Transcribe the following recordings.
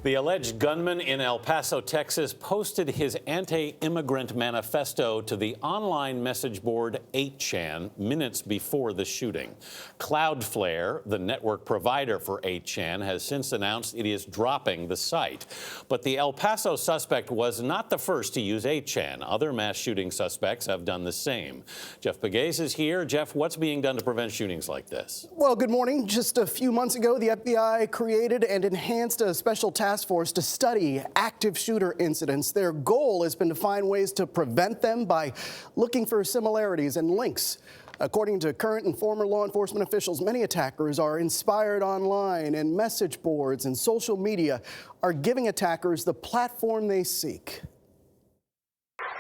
The alleged gunman in El Paso, Texas, posted his anti-immigrant manifesto to the online message board 8chan minutes before the shooting. Cloudflare, the network provider for 8chan, has since announced it is dropping the site. But the El Paso suspect was not the first to use 8chan. Other mass shooting suspects have done the same. Jeff Pegues is here. Jeff, what's being done to prevent shootings like this? Well, good morning. Just a few months ago, the FBI created and enhanced a special task force to study active shooter incidents. Their goal has been to find ways to prevent them by looking for similarities and links. According to current and former law enforcement officials, many attackers are inspired online, and message boards and social media are giving attackers the platform they seek.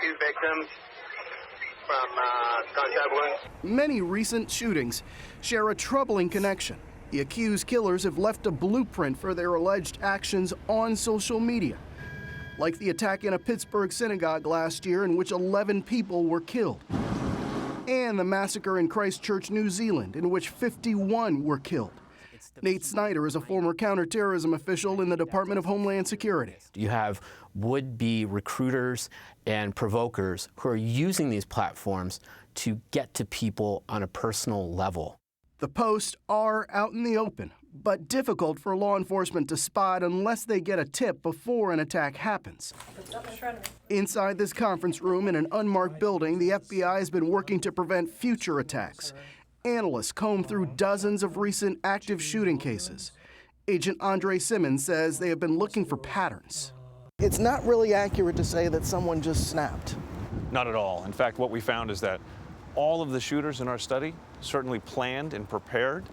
2 victims from gunshot wounds. Many recent shootings share a troubling connection. The accused killers have left a blueprint for their alleged actions on social media, like the attack in a Pittsburgh synagogue last year in which 11 people were killed, and the massacre in Christchurch, New Zealand, in which 51 were killed. Nate Snyder is a former counterterrorism official in the Department of Homeland Security. You have would-be recruiters and provokers who are using these platforms to get to people on a personal level. The posts are out in the open, but difficult for law enforcement to spot unless they get a tip before an attack happens. Inside this conference room in an unmarked building, the FBI has been working to prevent future attacks. Analysts comb through dozens of recent active shooting cases. Agent Andre Simmons says they have been looking for patterns. It's not really accurate to say that someone just snapped. Not at all. In fact, what we found is that all of the shooters in our study certainly planned and prepared.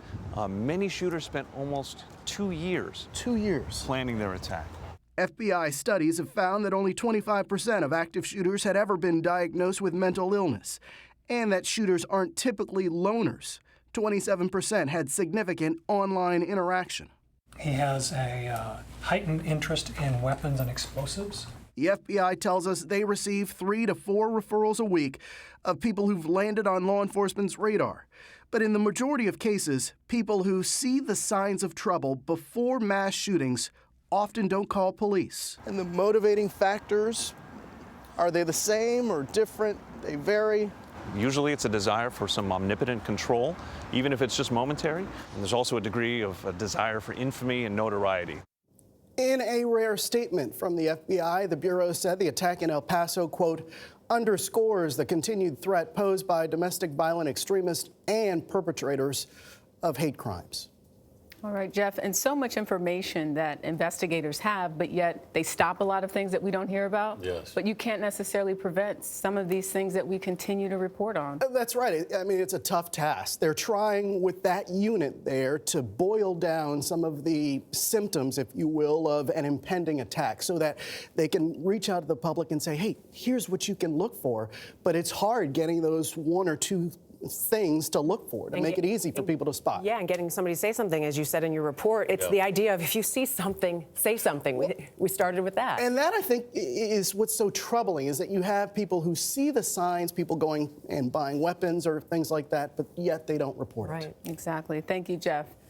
Many shooters spent almost 2 years. 2 years. Planning their attack. FBI studies have found that only 25% of active shooters had ever been diagnosed with mental illness, and that shooters aren't typically loners. 27% had significant online interaction. He has a heightened interest in weapons and explosives. The FBI tells us they receive 3 to 4 referrals a week of people who've landed on law enforcement's radar. But in the majority of cases, people who see the signs of trouble before mass shootings often don't call police. And the motivating factors, are they the same or different? They vary. Usually it's a desire for some omnipotent control, even if it's just momentary. And there's also a degree of a desire for infamy and notoriety. In a rare statement from the FBI, the Bureau said the attack in El Paso, quote, underscores the continued threat posed by domestic violent extremists and perpetrators of hate crimes. All right, Jeff, and so much information that investigators have, but yet they stop a lot of things that we don't hear about. Yes. But you can't necessarily prevent some of these things that we continue to report on. That's right. I mean, it's a tough task. They're trying with that unit there to boil down some of the symptoms, if you will, of an impending attack so that they can reach out to the public and say, hey, here's what you can look for. But it's hard getting those 1 or 2 things to look for to make it easy for people to spot. Yeah, and getting somebody to say something, as you said in your report. It's the idea of if you see something, say something. We started with that. And that, I think, is what's so troubling, is that you have people who see the signs, people going and buying weapons or things like that, but yet they don't report it. Right, exactly. Thank you, Jeff.